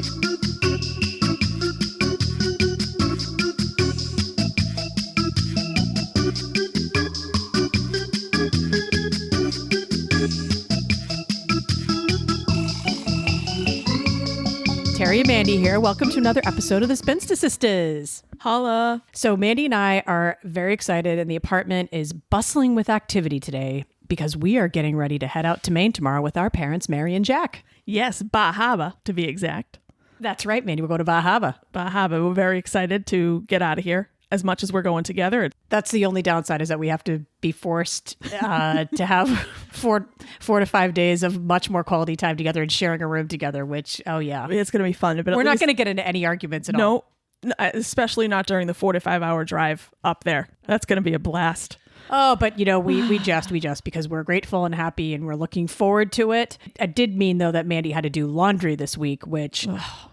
Terry and Mandy here. Welcome to another episode of the Spinster Sisters. Holla. So Mandy and I are very excited, and the apartment is bustling with activity today because we are getting ready to head out to Maine tomorrow with our parents, Mary and Jack. Yes, Bahaba, to be exact. That's right, Mandy. We're going to Bahaba. Bahaba. We're very excited to get out of here as much as we're going together. That's the only downside, is that we have to be forced to have four to 5 days of much more quality time together and sharing a room together, which, oh yeah. It's going to be fun. But we're not going to get into any arguments at all. No, especially not during the 4 to 5 hour drive up there. That's going to be a blast. Oh, but we just because we're grateful and happy and we're looking forward to it. I did mean, though, that Mandy had to do laundry this week, which,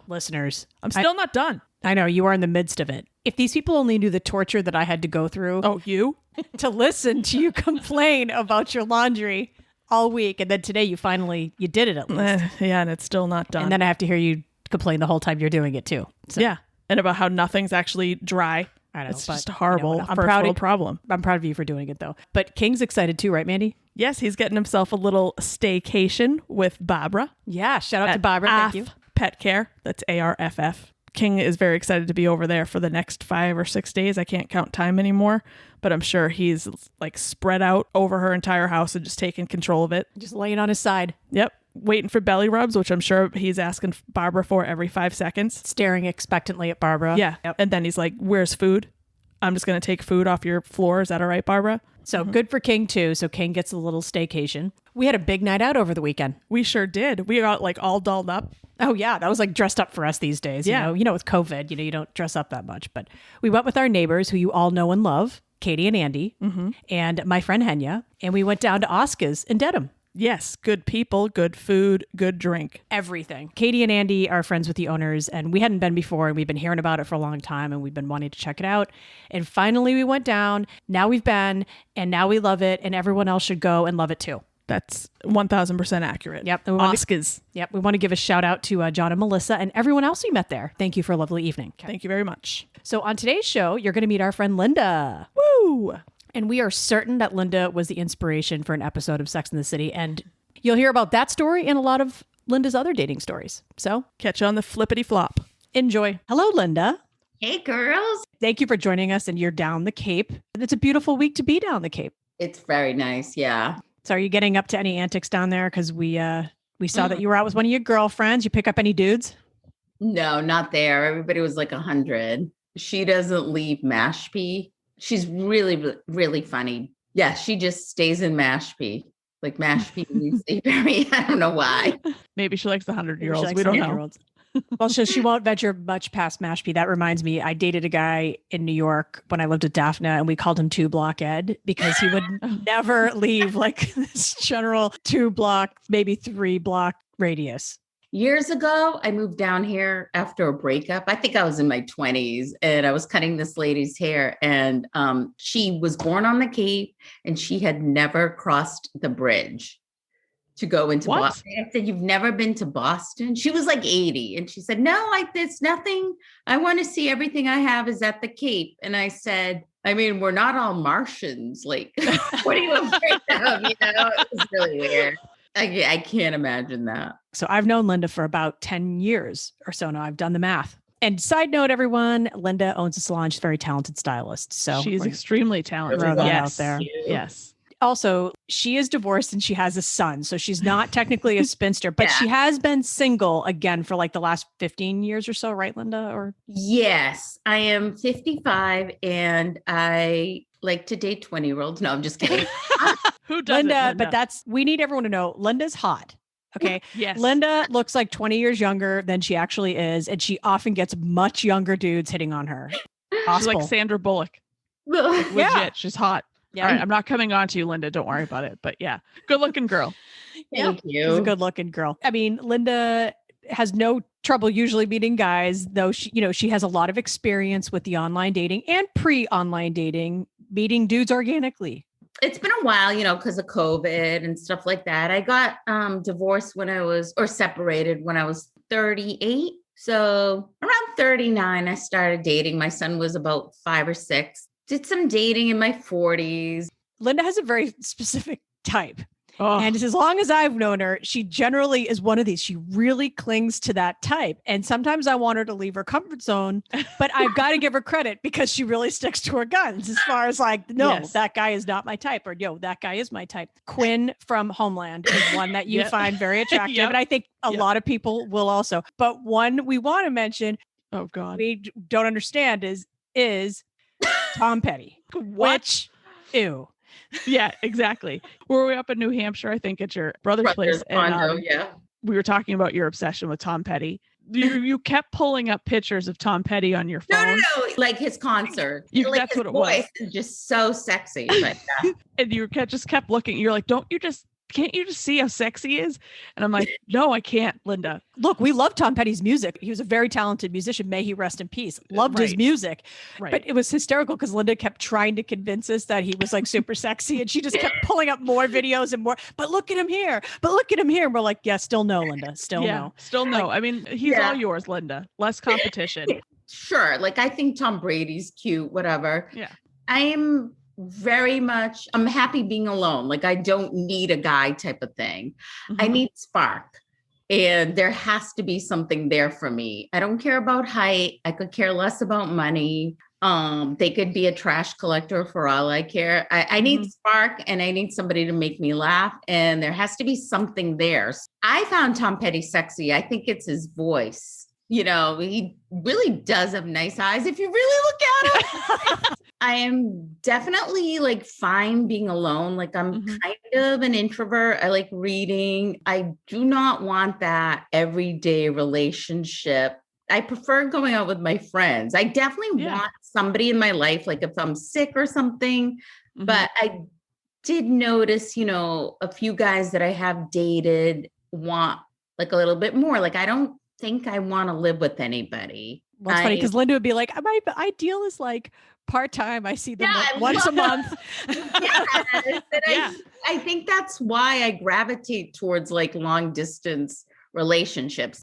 listeners, I'm still not done. I know, you are in the midst of it. If these people only knew the torture that I had to go through. Oh, you? To listen to you complain about your laundry all week. And then today you did it at least. Yeah, and it's still not done. And then I have to hear you complain the whole time you're doing it too. So. Yeah. And about how nothing's actually dry. I know. It's just a horrible problem. I'm proud of you for doing it, though. But King's excited too, right, Mandy? Yes, he's getting himself a little staycation with Barbara. Yeah, shout out to Barbara. Thank you. Pet Care. That's ARFF. King is very excited to be over there for the next 5 or 6 days. I can't count time anymore, but I'm sure he's like spread out over her entire house and just taking control of it. Just laying on his side. Yep. Waiting for belly rubs, which I'm sure he's asking Barbara for every 5 seconds. Staring expectantly at Barbara. Yeah. Yep. And then he's like, "Where's food? I'm just going to take food off your floor. Is that all right, Barbara?" So good for King too. So King gets a little staycation. We had a big night out over the weekend. We sure did. We got like all dolled up. Oh yeah, that was like dressed up for us these days. Yeah. You know, with COVID, you don't dress up that much. But we went with our neighbors who you all know and love, Katie and Andy, and my friend Heah, and we went down to Oscar's in Dedham. Yes, good people, good food, good drink. Everything. Katie and Andy are friends with the owners, and we hadn't been before, and we've been hearing about it for a long time, and we've been wanting to check it out. And finally we went down. Now we've been, and now we love it, and everyone else should go and love it too. That's 1,000% accurate. Yep. Oscars. Yep. We want to give a shout out to John and Melissa and everyone else we met there. Thank you for a lovely evening. Okay. Thank you very much. So on today's show, you're going to meet our friend Linda. Woo! And we are certain that Linda was the inspiration for an episode of Sex and the City. And you'll hear about that story and a lot of Linda's other dating stories. So catch you on the flippity flop. Enjoy. Hello, Linda. Hey, girls. Thank you for joining us. And you're down the Cape. It's a beautiful week to be down the Cape. It's very nice. Yeah. So are you getting up to any antics down there? Because we saw that you were out with one of your girlfriends. You pick up any dudes? No, not there. Everybody was like 100. She doesn't leave Mashpee. She's really, really funny. Yeah, she just stays in Mashpee. Like Mashpee leaves Seabury. I don't know why. Maybe she likes the 100-year-olds. We don't know. Well, she won't venture much past Mashpee. That reminds me, I dated a guy in New York when I lived at Daphne, and we called him 2 Block Ed because he would never leave like this general 2 block, maybe 3 block radius. Years ago, I moved down here after a breakup. I think I was in my 20s, and I was cutting this lady's hair, and she was born on the Cape, and she had never crossed the bridge to go into Boston. I said, "You've never been to Boston?" She was like 80. And she said, "No, there's nothing. I want to see everything I have is at the Cape." And I said, "I mean, we're not all Martians. Like, what are you afraid of?" It was really weird. I can't imagine that. So I've known Linda for about 10 years or so now. I've done the math. And side note, everyone, Linda owns a salon. She's a very talented stylist. So she's extremely talented. Out there. Yes. Also, she is divorced and she has a son. So she's not technically a spinster, but she has been single again for like the last 15 years or so, right, Linda? Or yes, I am 55 and I like to date 20-year-olds. No, I'm just kidding. Who doesn't? Linda, but we need everyone to know Linda's hot. Okay. Yes. Linda looks like 20 years younger than she actually is. And she often gets much younger dudes hitting on her. She's like Sandra Bullock. Like, legit. She's hot. Yeah. All right. I'm not coming on to you, Linda. Don't worry about it. But yeah, good looking girl. Thank you. She's a good looking girl. I mean, Linda has no trouble usually meeting guys, though she has a lot of experience with the online dating and pre-online dating, meeting dudes organically. It's been a while, because of COVID and stuff like that. I got divorced separated when I was 38. So around 39, I started dating. My son was about 5 or 6. Did some dating in my 40s. Linda has a very specific type. Oh, And as long as I've known her, she generally is one of these. She really clings to that type. And sometimes I want her to leave her comfort zone, but I've got to give her credit because she really sticks to her guns as far as like, no, Yes. that guy is not my type, or yo, that guy is my type. Quinn from Homeland is one that you Yep. find very attractive. Yep. And I think a Yep. lot of people will also. But one we want to mention, oh God. we don't understand is Tom Petty. What? Which, ew. Yeah, exactly. Were we up in New Hampshire? I think at your brother's place. And, condo, yeah. we were talking about your obsession with Tom Petty. You kept pulling up pictures of Tom Petty on your phone. No, like his concert. Like That's his what it was. voice is just so sexy. But yeah. And you just kept looking. You're like, can't you just see how sexy he is? And I'm like, no, I can't, Linda. Look, we love Tom Petty's music. He was a very talented musician. May he rest in peace. Loved his Right. music. Right. But it was hysterical because Linda kept trying to convince us that he was like super sexy. And she just kept pulling up more videos and more. But look at him here. But look at him here. And we're like, yeah, still no, Linda. Still no. Still no. I mean, he's Yeah. all yours, Linda. Less competition. Sure. Like I think Tom Brady's cute, whatever. Yeah. I'm happy being alone. Like I don't need a guy type of thing. I Mhm. need spark. And there has to be something there for me. I don't care about height. I could care less about money. They could be a trash collector for all I care. I need spark and I need somebody to make me laugh. And there has to be something there. I found Tom Petty sexy. I think it's his voice. You know, he really does have nice eyes if you really look at him. I am definitely like fine being alone. Like I'm kind of an introvert. I like reading. I do not want that everyday relationship. I prefer going out with my friends. I definitely want somebody in my life, like if I'm sick or something. But I did notice, a few guys that I have dated want like a little bit more. Like I don't think I want to live with anybody. Well, it's funny because Linda would be like, my ideal is like part-time. I see them like once a month. I think that's why I gravitate towards like long distance relationships.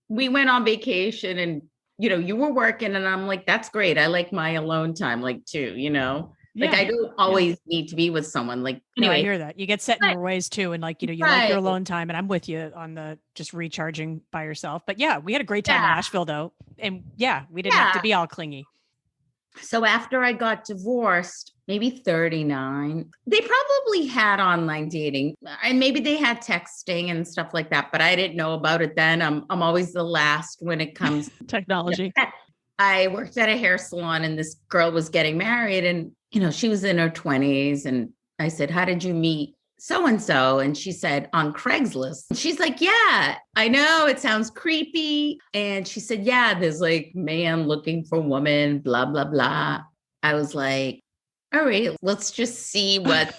We went on vacation and, you were working and I'm like, that's great. I like my alone time, like too, Like I don't always need to be with someone. Like anyway, I hear that. You get set in your ways too. And like, you like your alone time. And I'm with you on the just recharging by yourself. But yeah, we had a great time in Nashville though. And we didn't have to be all clingy. So after I got divorced, maybe 39, they probably had online dating and maybe they had texting and stuff like that, but I didn't know about it then. I'm always the last when it comes to technology. I worked at a hair salon and this girl was getting married and, she was in her 20s. And I said, how did you meet so-and-so? And she said, on Craigslist. And she's like, yeah, I know it sounds creepy. And she said, yeah, there's like man looking for woman, blah, blah, blah. I was like, all right, let's just see what's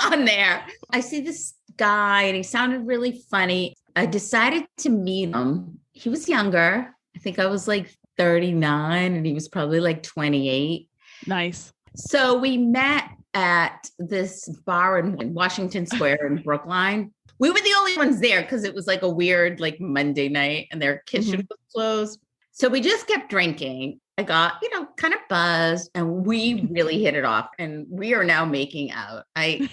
on there. I see this guy and he sounded really funny. I decided to meet him. He was younger. I think I was like 39 and he was probably like 28. Nice. So we met at this bar in Washington Square in Brookline. We were the only ones there because it was like a weird like Monday night and their kitchen was closed. So we just kept drinking. I got, kind of buzzed and we really hit it off and we are now making out. I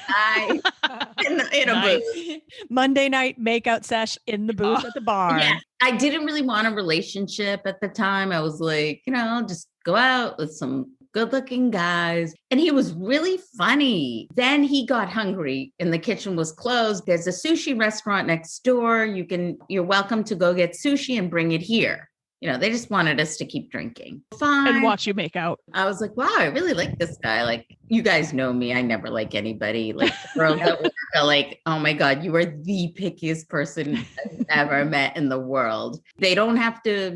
in a booth. Monday night makeout sesh in the booth at the bar. Yeah. I didn't really want a relationship at the time. I was like, just go out with some good-looking guys. And he was really funny. Then he got hungry and the kitchen was closed. There's a sushi restaurant next door. You're welcome to go get sushi and bring it here. They just wanted us to keep drinking. Fine. And watch you make out. I was like, wow, I really like this guy. Like, you guys know me. I never like anybody. Like, the girls at work are like, oh my God, you are the pickiest person I've ever met in the world. They don't have to,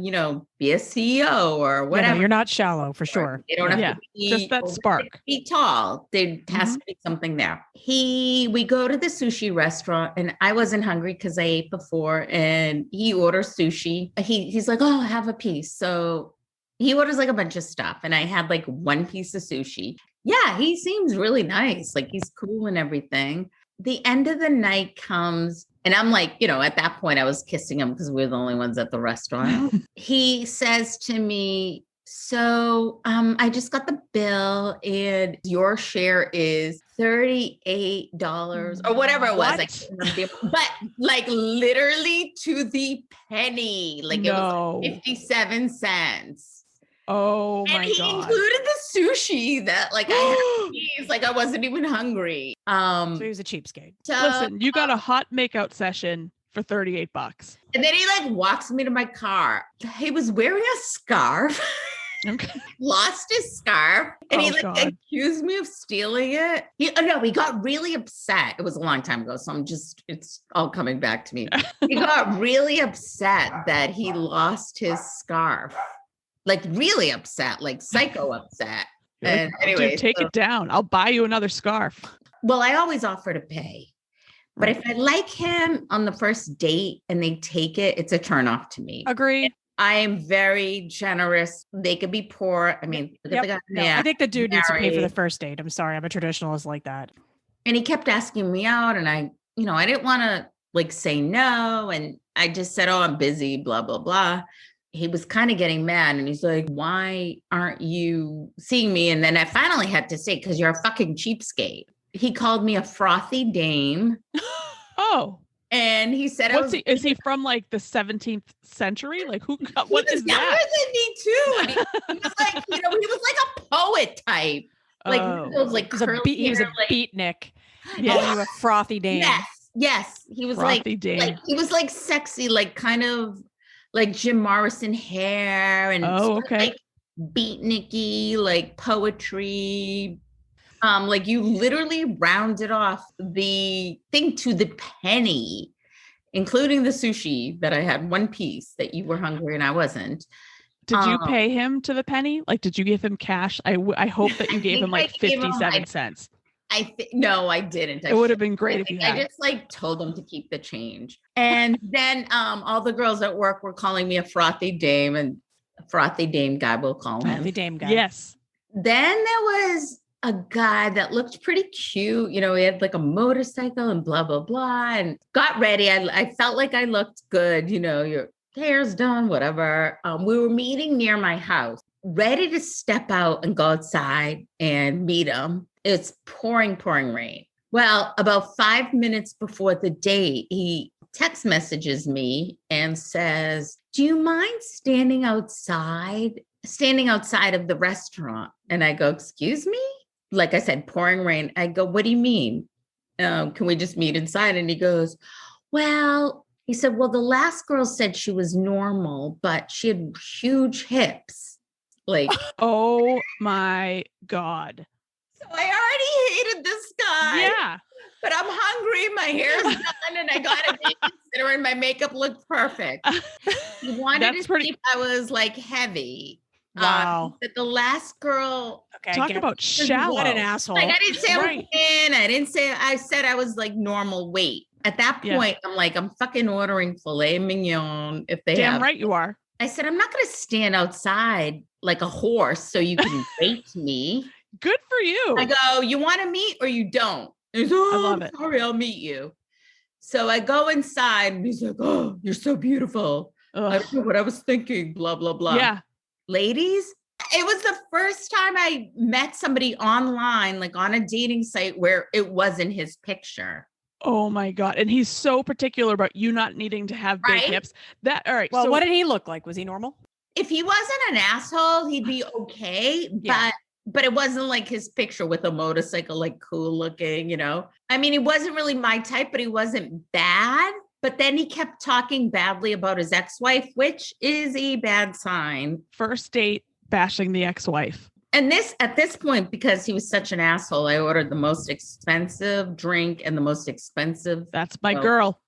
be a CEO or whatever. You're not shallow for sure. They don't have to be just that spark. Be tall. There has to be something there. We go to the sushi restaurant and I wasn't hungry because I ate before and he orders sushi. He's like, oh, have a piece. So he orders like a bunch of stuff and I had like one piece of sushi. Yeah, he seems really nice. Like he's cool and everything. The end of the night comes And I'm like, at that point I was kissing him because we were the only ones at the restaurant. He says to me, so I just got the bill and your share is $38 or whatever it was. I can't remember. But like literally to the penny, like it was like 57 cents. Oh my God. And he included the sushi that like I had like I wasn't even hungry. So he was a cheapskate. Listen, you got a hot makeout session for $38. And then he like walks me to my car. He was wearing a scarf. Okay. Lost his scarf and he like accused me of stealing it. He got really upset. It was a long time ago, so it's all coming back to me. He got really upset that he lost his scarf. Like really upset, like psycho upset. And anyway, dude, take it down. I'll buy you another scarf. Well, I always offer to pay. But if I like him on the first date and they take it, it's a turnoff to me. Agreed. I am very generous. They could be poor. I mean, I think the dude needs to pay for the first date. I'm sorry. I'm a traditionalist like that. And he kept asking me out and I didn't want to like say no. And I just said, oh, I'm busy, blah, blah, blah. He was kind of getting mad and he's like, why aren't you seeing me? And then I finally had to say, because you're a fucking cheapskate. He called me a frothy dame. Oh. And he said, is he from like the 17th century? Like what is younger that? than me too. And he was like, he was like a poet type. Like those like he was a beatnik. Yeah. You a frothy dame. Yes. He was frothy dame. like he was like sexy, like kind of like Jim Morrison hair and like beatniky, like poetry. Like you literally rounded off the thing to the penny, including the sushi that I had one piece that you were hungry and I wasn't. Did you pay him to the penny? Like, did you give him cash? I hope that you gave him like 57 cents. No, I didn't. It would have been great if you had. I just like told them to keep the change. And then all the girls at work were calling me a frothy dame, and frothy dame guy will call him. Frothy dame guy. Yes. Then there was a guy that looked pretty cute. He had like a motorcycle and blah, blah, blah, and got ready. I felt like I looked good. Your hair's done, whatever. We were meeting near my house, ready to step out and go outside and meet him. It's pouring rain. Well, about 5 minutes before the date, he text messages me and says, do you mind standing outside of the restaurant? And I go, excuse me? Like I said, pouring rain. I go, what do you mean? Can we just meet inside? And he goes, he said, the last girl said she was normal, but she had huge hips. Like, oh my God. So I already hated this guy. Yeah. But I'm hungry. My hair's done and I got to be considering my makeup looked perfect. He wanted to see if I was like heavy. Wow. But the last girl. Okay, talk about shallow. What an asshole. Like I didn't say I was thin. I said I was like normal weight. At that point, I'm like, I'm fucking ordering filet mignon if they have. Damn right you are. I said, I'm not going to stand outside like a horse so you can rate me. Good for you. I go, you want to meet or you don't? He's, I love it. Sorry, I'll meet you. So I go inside and he's like, oh, you're so beautiful. Ugh. I don't know what I was thinking, blah, blah, blah. Yeah. Ladies, it was the first time I met somebody online, like on a dating site where it wasn't his picture. Oh my God. And he's so particular about you not needing to have big hips. All right. Well, what did he look like? Was he normal? If he wasn't an asshole, he'd be okay. But it wasn't like his picture with a motorcycle, like cool looking, I mean, he wasn't really my type, but he wasn't bad. But then he kept talking badly about his ex-wife, which is a bad sign. First date bashing the ex-wife. And at this point, because he was such an asshole, I ordered the most expensive drink and the most expensive. That's my girl.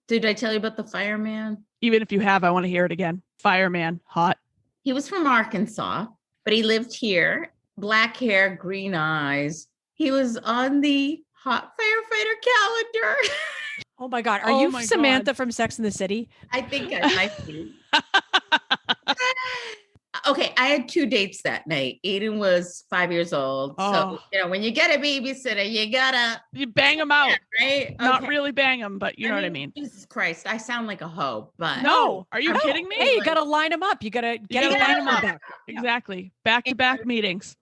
Did I tell you about the fireman? Even if you have, I want to hear it again. Fireman, hot. He was from Arkansas, but he lived here. Black hair, green eyes. He was on the hot firefighter calendar. Oh my God. Are you Samantha from Sex and the City? I think I might be. Okay, I had 2 dates that night. Aiden was 5 years old. So, when you get a babysitter, you bang them out. Right? Not Okay. really bang them, but you know what I mean. Jesus Christ, I sound like a hoe, but No, are you kidding me? Hey, you got to line them up. You got to line them up. Exactly. Back-to-back meetings.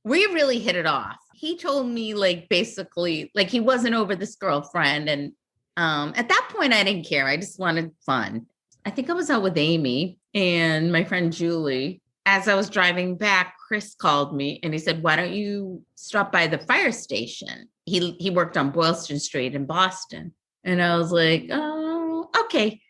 We really hit it off. He told me basically he wasn't over this girlfriend. And at that point I didn't care. I just wanted fun. I think I was out with Amy and my friend Julie. As I was driving back, Chris called me and he said, why don't you stop by the fire station? He worked on Boylston Street in Boston. And I was like, oh, okay.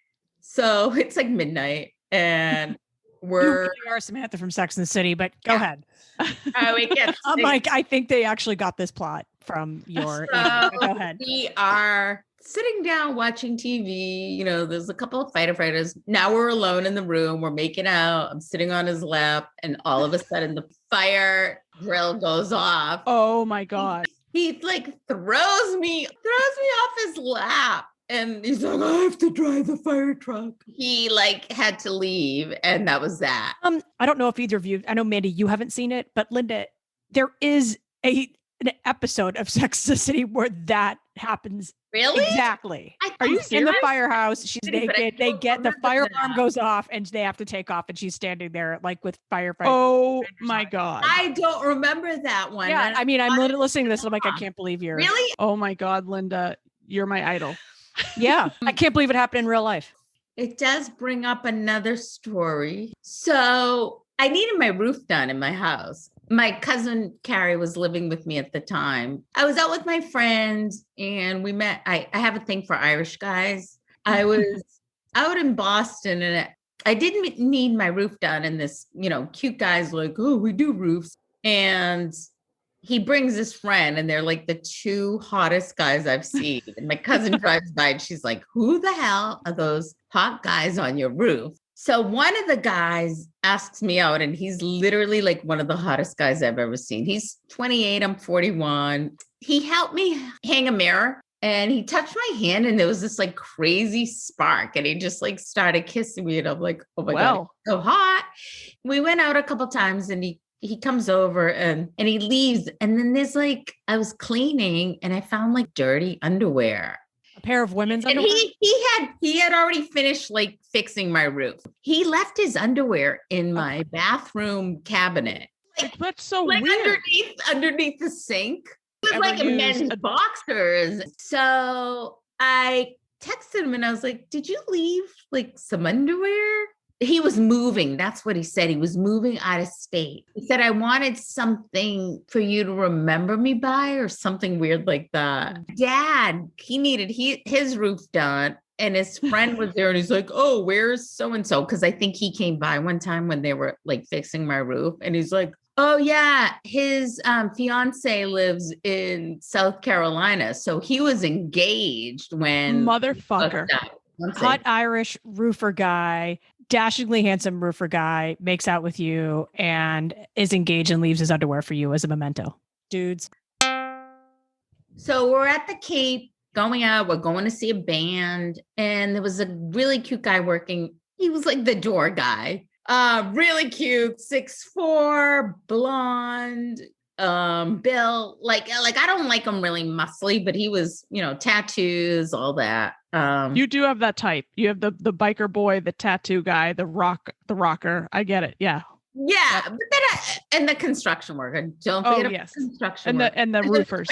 So it's midnight and You really are Samantha from Sex and the City, but go ahead. I'm like, I think they actually got this plot from your. Go ahead. We are sitting down watching TV. There's a couple of fighters. Now we're alone in the room. We're making out. I'm sitting on his lap, and all of a sudden the fire drill goes off. Oh my God! He throws me off his lap. And he's like, I have to drive the fire truck. He had to leave. And that was that. I don't know if either of you, I know, Mandy, you haven't seen it, but Linda, there is an episode of Sex and the City where that happens. Really? Exactly. Are you in the firehouse? She's naked. They get the fire alarm goes off and they have to take off. And she's standing there with firefighters. Oh my God. I don't remember that one. Yeah. I mean, I'm literally listening to this. And I'm like, I can't believe you're. Really? Oh my God, Linda, you're my idol. Yeah. I can't believe it happened in real life. It does bring up another story. So I needed my roof done in my house. My cousin Carrie was living with me at the time. I was out with my friends and we met. I have a thing for Irish guys. I was out in Boston and I didn't need my roof done. And this, cute guy's like, oh, we do roofs. And he brings his friend and they're the 2 hottest guys I've seen. And my cousin drives by and she's like, who the hell are those hot guys on your roof? So one of the guys asks me out and he's literally one of the hottest guys I've ever seen. He's 28, I'm 41. He helped me hang a mirror and he touched my hand and there was this crazy spark and he just started kissing me and I'm like, oh my God, so hot. We went out a couple times and he comes over and he leaves. And then there's I was cleaning and I found dirty underwear. A pair of women's and underwear? He had already finished fixing my roof. He left his underwear in my bathroom cabinet. That's so weird. Underneath the sink. It was a men's boxers. So I texted him and I was like, did you leave some underwear? He was moving. That's what he said. He was moving out of state. He said, I wanted something for you to remember me by or something weird like that. Dad, he needed his roof done. And his friend was there and he's like, oh, where's so-and-so? Because I think he came by one time when they were fixing my roof. And he's like, oh yeah, his fiance lives in South Carolina. So he was engaged when. Motherfucker. Hot Irish roofer guy, dashingly handsome roofer guy, makes out with you and is engaged and leaves his underwear for you as a memento. Dudes. So we're at the Cape going out. We're going to see a band. And there was a really cute guy working. He was the door guy. Really cute, 6'4", blonde, Bill. I don't like him really muscly, but he was, tattoos, all that. You do have that type. You have the biker boy, the tattoo guy, the rocker. I get it. Yeah. Yeah. But then and the construction worker. Don't forget about construction worker. And the roofers.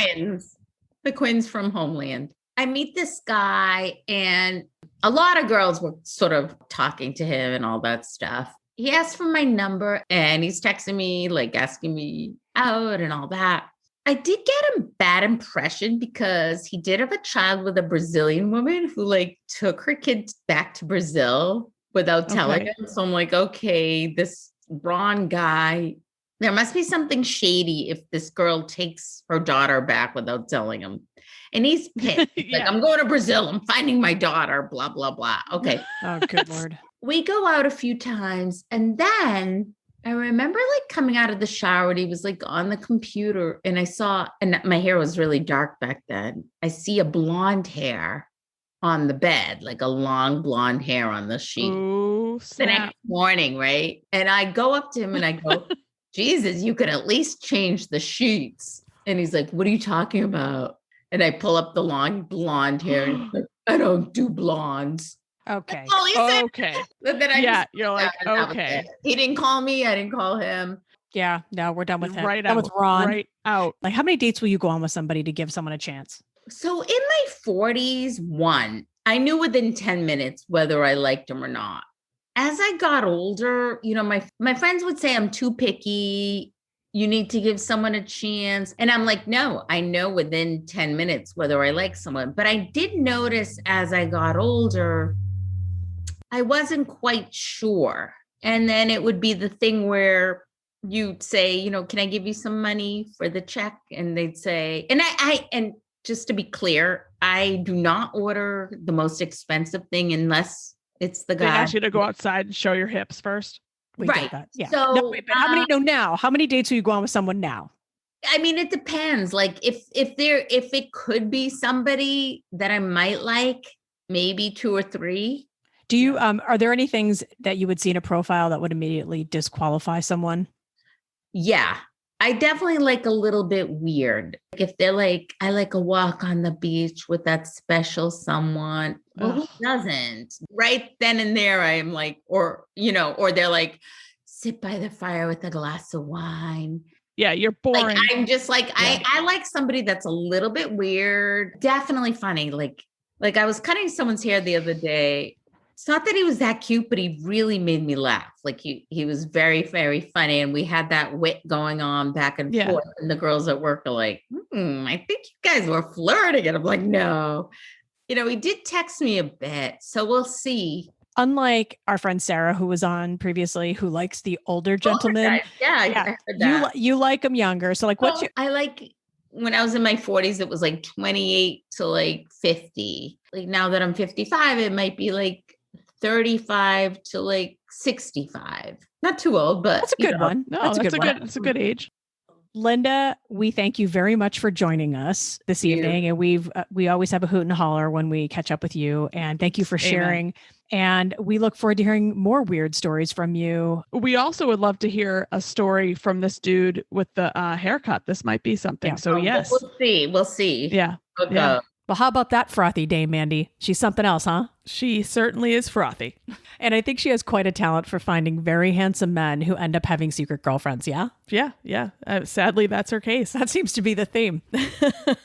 The Quins from Homeland. I meet this guy and a lot of girls were sort of talking to him and all that stuff. He asked for my number and he's texting me, asking me out and all that. I did get a bad impression because he did have a child with a Brazilian woman who took her kids back to Brazil without telling him. So I'm like, okay, this Ron guy, there must be something shady if this girl takes her daughter back without telling him. And he's pissed. I'm going to Brazil. I'm finding my daughter, blah, blah, blah. Okay. Oh, good Lord. We go out a few times and then I remember coming out of the shower and he was on the computer and I saw, and my hair was really dark back then. I see a blonde hair on the bed, like a long blonde hair on the sheet. Ooh, The snap. next morning, right? And I go up to him and I go, Jesus, you could at least change the sheets. And he's like, what are you talking about? And I pull up the long blonde hair and he's like, I don't do blondes. Okay. Well, he said, Okay. but then I Yeah, just, you're like, and that was okay. it. He didn't call me. I didn't call him. Yeah. No, we're done with him. Right Done out. with Ron. Right out. Like, how many dates will you go on with somebody to give someone a chance? So in my 40s, I knew within 10 minutes whether I liked him or not. As I got older, you know, my friends would say I'm too picky. You need to give someone a chance. And I'm like, no, I know within 10 minutes whether I like someone. But I did notice as I got older, I wasn't quite sure. And then it would be the thing where you'd say, you know, can I give you some money for the check? And they'd say, and just to be clear, I do not order the most expensive thing unless it's the They guy. ask you to go outside and show your hips first. We did Right. that. Yeah. So, no, wait, but now? How many dates will you go on with someone now? I mean, it depends. Like if it could be somebody that I might like, maybe 2 or 3. Do you are there any things that you would see in a profile that would immediately disqualify someone? Yeah. I definitely like a little bit weird. Like if they're like, I like a walk on the beach with that special someone. Well, who doesn't? Right then and there, I am like, or they're like, sit by the fire with a glass of wine. Yeah, you're boring. Like, I'm just like, I like somebody that's a little bit weird, definitely funny. Like I was cutting someone's hair the other day. It's not that he was that cute, but he really made me laugh. Like he was very, very funny. And we had that wit going on back and forth. And the girls at work are like, I think you guys were flirting. And I'm like, no. You know, he did text me a bit. So we'll see. Unlike our friend Sarah, who was on previously, who likes the older gentleman. I heard that. You like them younger. So like, I like, when I was in my 40s, it was like 28 to like 50. Like now that I'm 55, it might be like 35 to like 65. Not too old, but that's a good one. No, that's a good age. Linda, we thank you very much for joining us this evening. And we always have a hoot and holler when we catch up with you. And thank you for sharing. And we look forward to hearing more weird stories from you. We also would love to hear a story from this dude with the haircut. This might be something. Yeah. So yes. We'll see. Yeah. Okay. Yeah. Well, how about that frothy dame, Mandy? She's something else, huh? She certainly is frothy. And I think she has quite a talent for finding very handsome men who end up having secret girlfriends, yeah? Yeah. Sadly, that's her case. That seems to be the theme.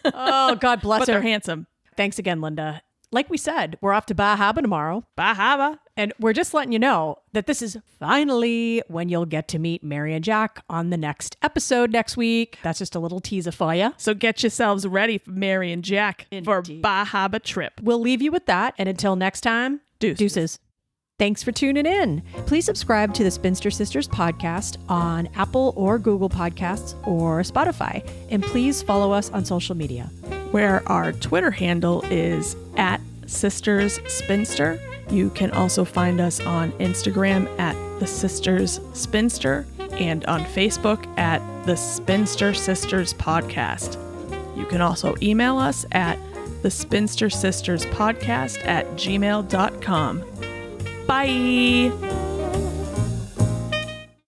Oh, God bless her. But they're handsome. Thanks again, Linda. Like we said, we're off to Bahaba tomorrow. Bahaba. And we're just letting you know that this is finally when you'll get to meet Mary and Jack on the next episode next week. That's just a little teaser for you. So get yourselves ready for Mary and Jack for Bahaba trip. We'll leave you with that. And until next time, deuces. Thanks for tuning in. Please subscribe to the Spinster Sisters podcast on Apple or Google Podcasts or Spotify. And please follow us on social media, where our Twitter handle is @Sisters Spinster. You can also find us on Instagram @The Sisters Spinster and on Facebook @The Spinster Sisters Podcast. You can also email us at thespinstersisterspodcast@gmail.com. Bye.